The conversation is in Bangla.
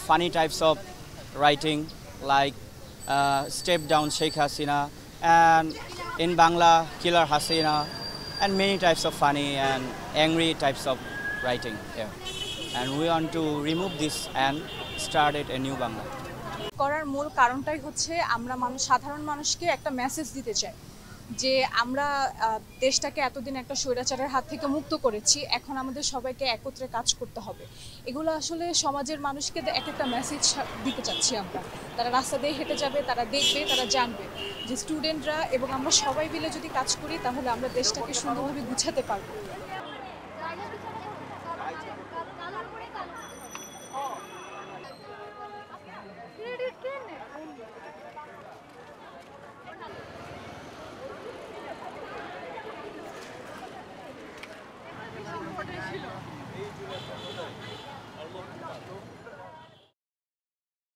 funny types of writing like Step Down Sheikh Hasina, and in Bangla Killer Hasina, and many types of funny and angry types of writing here. And we want to remove this and start it a new Bangla. করার মূল কারণটাই হচ্ছে আমরা সাধারণ মানুষকে একটা মেসেজ দিতে চাই যে আমরা দেশটাকে এতদিন একটা স্বৈরাচারের হাত থেকে মুক্ত করেছি, এখন আমাদের সবাইকে একত্রে কাজ করতে হবে। এগুলো আসলে সমাজের মানুষকে এক একটা মেসেজ দিতে চাচ্ছি আমরা। তারা রাস্তা দিয়ে হেঁটে যাবে, তারা দেখবে, তারা জানবে যে স্টুডেন্টরা এবং আমরা সবাই মিলে যদি কাজ করি তাহলে আমরা দেশটাকে সুন্দরভাবে গুছাতে পারবো।